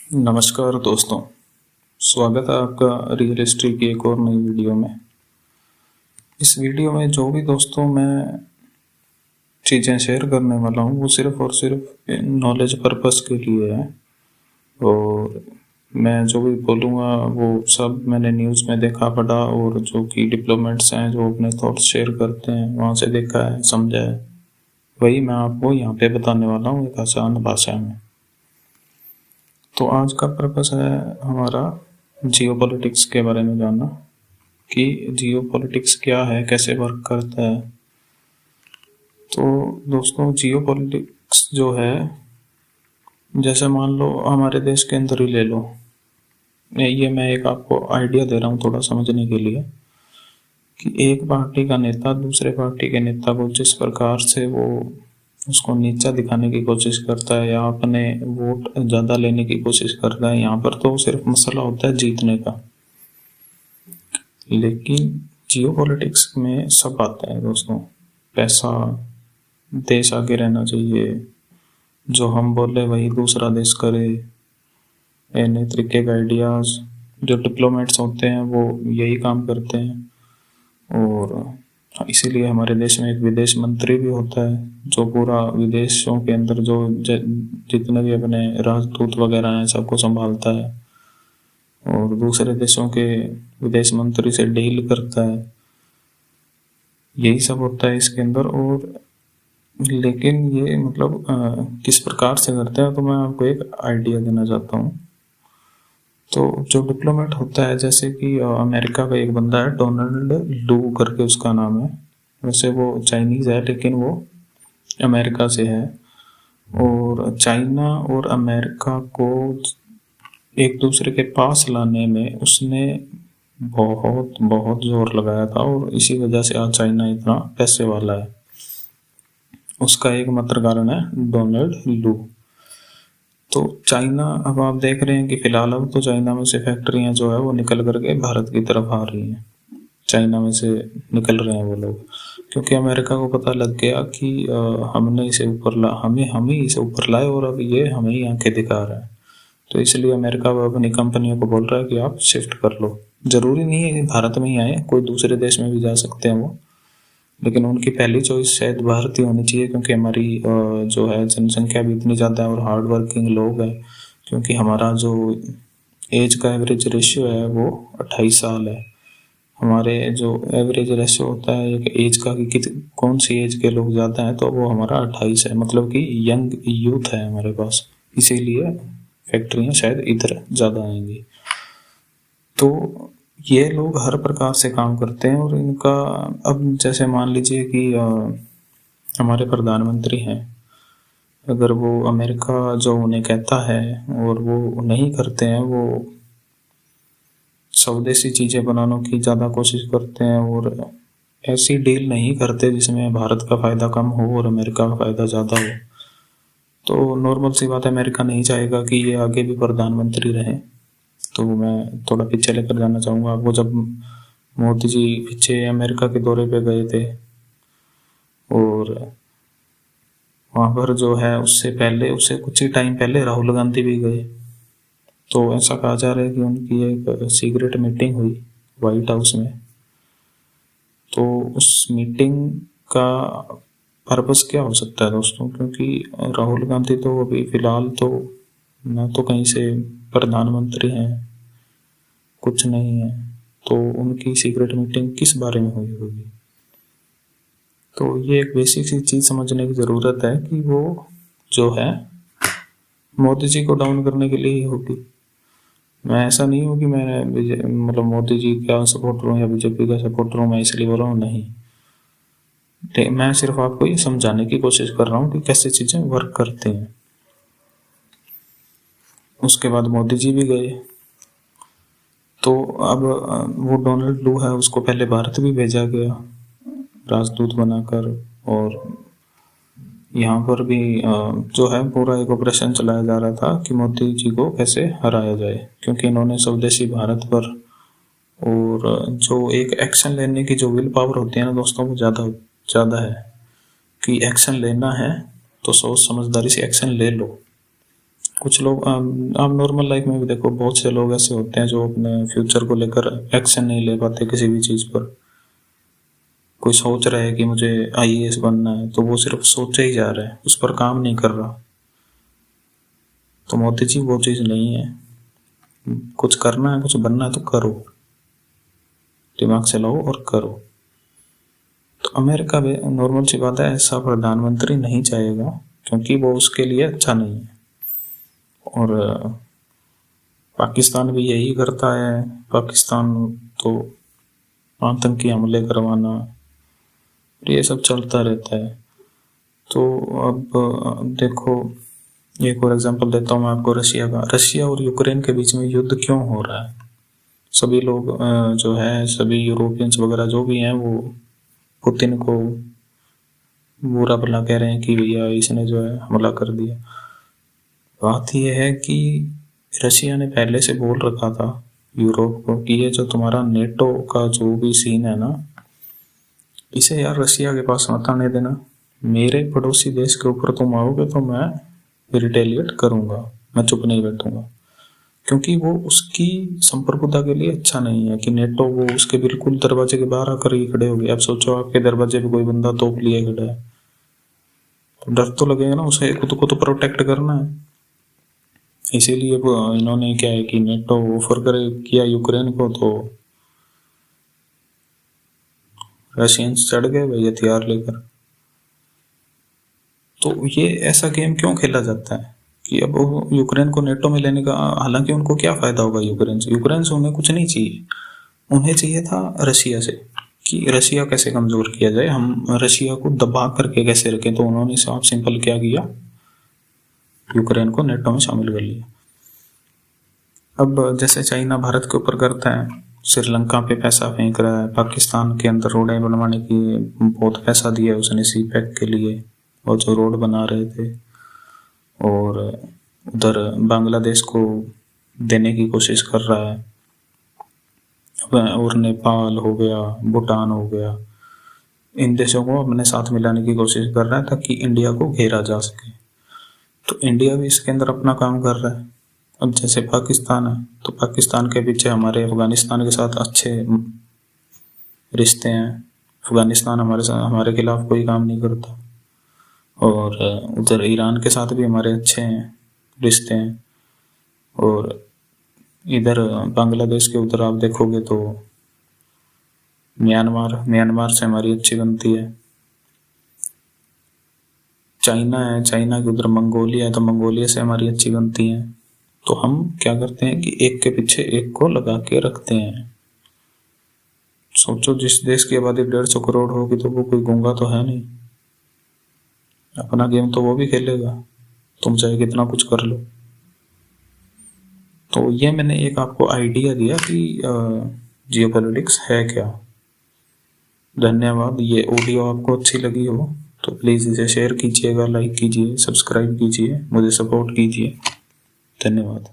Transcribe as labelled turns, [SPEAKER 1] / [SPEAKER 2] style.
[SPEAKER 1] नमस्कार दोस्तों, स्वागत है आपका रियल हिस्ट्री की एक और नई वीडियो में। इस वीडियो में जो भी दोस्तों मैं चीज़ें शेयर करने वाला हूँ वो सिर्फ और सिर्फ नॉलेज पर्पस के लिए है। और मैं जो भी बोलूँगा वो सब मैंने न्यूज़ में देखा पढ़ा, और जो कि डिप्लोमेट्स हैं जो अपने थॉट्स शेयर करते हैं वहाँ से देखा है, समझा है, वही मैं आपको यहाँ पे बताने वाला हूँ एक आसान भाषा में। तो आज का पर्पस है हमारा जियोपॉलिटिक्स के बारे में जानना कि जियोपॉलिटिक्स क्या है, कैसे वर्क करता है। तो दोस्तों, जियोपॉलिटिक्स जो है, जैसे मान लो हमारे देश के अंदर ही ले लो, ये मैं एक आपको आइडिया दे रहा हूँ थोड़ा समझने के लिए, कि एक पार्टी का नेता दूसरे पार्टी के नेता को जिस प्रकार से वो उसको नीचा दिखाने की कोशिश करता है या अपने वोट ज़्यादा लेने की कोशिश करता है, यहाँ पर तो सिर्फ मसला होता है जीतने का। लेकिन जियोपॉलिटिक्स में सब आता है दोस्तों। पैसा, देश आगे रहना चाहिए, जो हम बोले वही दूसरा देश करे, नए तरीके के आइडियाज़। जो डिप्लोमेट्स होते हैं वो यही काम करते हैं। और इसीलिए हमारे देश में एक विदेश मंत्री भी होता है जो पूरा विदेशों के अंदर जो जितने भी अपने राजदूत वगैरह हैं सबको संभालता है और दूसरे देशों के विदेश मंत्री से डील करता है। यही सब होता है इसके अंदर। और लेकिन ये मतलब किस प्रकार से करते हैं, तो मैं आपको एक आइडिया देना चाहता हूँ। तो जो डिप्लोमेट होता है, जैसे कि अमेरिका का एक बंदा है, डोनाल्ड लू करके उसका नाम है। वैसे वो चाइनीज़ है लेकिन वो अमेरिका से है। और चाइना और अमेरिका को एक दूसरे के पास लाने में उसने बहुत बहुत जोर लगाया था, और इसी वजह से आज चाइना इतना पैसे वाला है। उसका एकमात्र कारण है डोनाल्ड लू। तो चाइना, अब आप देख रहे हैं कि फिलहाल अब तो चाइना में से फैक्ट्रियां जो है वो निकल करके भारत की तरफ आ रही हैं। चाइना में से निकल रहे हैं वो लोग, क्योंकि अमेरिका को पता लग गया कि हमने इसे ऊपर ला हम ही इसे ऊपर लाए और अब ये हमें ही आंखें दिखा रहा है। तो इसलिए अमेरिका अपनी कंपनियों को बोल रहा है कि आप शिफ्ट कर लो। जरूरी नहीं है कि भारत में ही आए, कोई दूसरे देश में भी जा सकते हैं वो, लेकिन उनकी पहली चॉइस शायद भारत ही होनी चाहिए, क्योंकि हमारी जो है जनसंख्या भी इतनी ज़्यादा है और हार्ड वर्किंग लोग हैं। क्योंकि हमारा जो एज का एवरेज रेशियो है वो 28 साल है। हमारे जो एवरेज रेशियो होता है एक एज का कि कौन सी एज के लोग ज़्यादा हैं, तो वो हमारा 28 है, मतलब कि यंग यूथ है हमारे पास। इसीलिए फैक्ट्रियाँ शायद इधर ज़्यादा आएंगी। तो ये लोग हर प्रकार से काम करते हैं। और इनका, अब जैसे मान लीजिए कि हमारे प्रधानमंत्री हैं, अगर वो अमेरिका जो उन्हें कहता है और वो नहीं करते हैं, वो स्वदेशी चीज़ें बनाने की ज़्यादा कोशिश करते हैं और ऐसी डील नहीं करते जिसमें भारत का फ़ायदा कम हो और अमेरिका का फ़ायदा ज़्यादा हो। तो नॉर्मल सी बात है, अमेरिका नहीं चाहेगा कि ये आगे भी प्रधानमंत्री रहे। तो मैं थोड़ा पीछे लेकर जाना चाहूँगा आपको। जब मोदी जी पीछे अमेरिका के दौरे पे गए थे, और वहाँ पर जो है उससे पहले, उससे कुछ ही टाइम पहले राहुल गांधी भी गए। तो ऐसा कहा जा रहा है कि उनकी एक सीक्रेट मीटिंग हुई व्हाइट हाउस में। तो उस मीटिंग का पर्पस क्या हो सकता है दोस्तों, क्योंकि राहुल गांधी तो अभी फिलहाल तो ना तो कहीं से प्रधानमंत्री हैं, कुछ नहीं है, तो उनकी सीक्रेट मीटिंग किस बारे में हुई होगी। तो ये एक बेसिक सी चीज़ समझने की ज़रूरत है कि वो जो है मोदी जी को डाउन करने के लिए ही होगी। मैं ऐसा नहीं हूँ कि मैं मतलब मोदी जी का सपोर्टर हूँ या बीजेपी का सपोर्टर हूँ, मैं इसलिए बोल रहा हूँ, नहीं। मैं सिर्फ आपको ये समझाने की कोशिश कर रहा हूँ कि कैसे चीज़ें वर्क करती हैं। उसके बाद मोदी जी भी गए। तो अब वो डोनाल्ड लू है, उसको पहले भारत भी भेजा गया राजदूत बनाकर, और यहाँ पर भी जो है पूरा एक ऑपरेशन चलाया जा रहा था कि मोदी जी को कैसे हराया जाए, क्योंकि इन्होंने स्वदेशी भारत पर और जो एक एक्शन लेने की जो विल पावर होती है ना दोस्तों, वो ज़्यादा है कि एक्शन लेना है तो सोच समझदारी से एक्शन ले लो। कुछ लोग आप नॉर्मल लाइफ में भी देखो, बहुत से लोग ऐसे होते हैं जो अपने फ्यूचर को लेकर एक्शन नहीं ले पाते किसी भी चीज़ पर। कोई सोच रहा है कि मुझे आईएएस बनना है, तो वो सिर्फ सोचे ही जा रहा है, उस पर काम नहीं कर रहा। तो मोदी जी वो चीज़ नहीं है। कुछ करना है, कुछ बनना है तो करो, दिमाग चलाओ और करो। तो अमेरिका भी नॉर्मल सी बात है, ऐसा प्रधानमंत्री नहीं चाहेगा, क्योंकि वो उसके लिए अच्छा नहीं है। और पाकिस्तान भी यही करता है। पाकिस्तान तो आतंकी हमले करवाना, ये सब चलता रहता है। तो अब देखो, एक और एग्जांपल देता हूँ मैं आपको रशिया का। रशिया और यूक्रेन के बीच में युद्ध क्यों हो रहा है? सभी लोग जो है, सभी यूरोपियंस वगैरह जो भी हैं, वो पुतिन को बुरा भला कह रहे हैं कि भैया इसने जो है हमला कर दिया। बात यह है कि रशिया ने पहले से बोल रखा था यूरोप को कि ये जो तुम्हारा नेटो का जो भी सीन है ना, इसे यार रशिया के पास मत आने देना। मेरे पड़ोसी देश के ऊपर तुम आओगे तो मैं रिटेलिएट करूंगा, मैं चुप नहीं बैठूंगा। क्योंकि वो उसकी संप्रभुता के लिए अच्छा नहीं है कि नेटो वो उसके बिल्कुल दरवाजे के बाहर आकर ही खड़े हो गए। अब सोचो आपके दरवाजे पे कोई बंदा तोप लिए खड़ा है, तो डर तो लगेगा ना, उसे खुद को तो प्रोटेक्ट करना है। इसीलिए इन्होंने क्या है कि नेटो ऑफर करे किया यूक्रेन को, तो रशियंस चढ़ गए भाई हथियार लेकर। तो ये ऐसा गेम क्यों खेला जाता है कि अब यूक्रेन को नेटो में लेने का, हालांकि उनको क्या फायदा होगा यूक्रेन से? यूक्रेन से उन्हें कुछ नहीं चाहिए, उन्हें चाहिए था रशिया से, कि रशिया कैसे कमजोर किया जाए, हम रशिया को दबा करके कैसे रखें। तो उन्होंने साफ सिंपल क्या किया, यूक्रेन को नेटो में शामिल कर लिया। अब जैसे चाइना भारत के ऊपर करता है, श्रीलंका पे पैसा फेंक रहा है, पाकिस्तान के अंदर रोडें बनवाने की बहुत पैसा दिया है उसने सी पैक के लिए, और जो रोड बना रहे थे, और उधर बांग्लादेश को देने की कोशिश कर रहा है, और नेपाल हो गया, भूटान हो गया, इन देशों को अपने साथ मिलाने की कोशिश कर रहा है ताकि इंडिया को घेरा जा सके। तो इंडिया भी इसके अंदर अपना काम कर रहा है। अब जैसे पाकिस्तान है, तो पाकिस्तान के पीछे हमारे अफगानिस्तान के साथ अच्छे रिश्ते हैं। अफगानिस्तान हमारे खिलाफ कोई काम नहीं करता, और उधर ईरान के साथ भी हमारे अच्छे हैं रिश्ते हैं। और इधर बांग्लादेश के उधर आप देखोगे तो म्यांमार से हमारी अच्छी बनती है। चाइना है, चाइना के उधर मंगोलिया है, तो मंगोलिया से हमारी अच्छी बनती है। तो हम क्या करते हैं कि एक के पीछे एक को लगा के रखते हैं। सोचो, जिस देश की आबादी 150 करोड़ होगी तो वो कोई गूंगा तो है नहीं, अपना गेम तो वो भी खेलेगा, तुम चाहे कितना कुछ कर लो। तो ये मैंने एक आपको आइडिया दिया कि जियोपॉलिटिक्स है क्या। धन्यवाद। ये ऑडियो आपको अच्छी लगी हो तो प्लीज़ इसे शेयर कीजिएगा, लाइक कीजिए, सब्सक्राइब कीजिए, मुझे सपोर्ट कीजिए। धन्यवाद।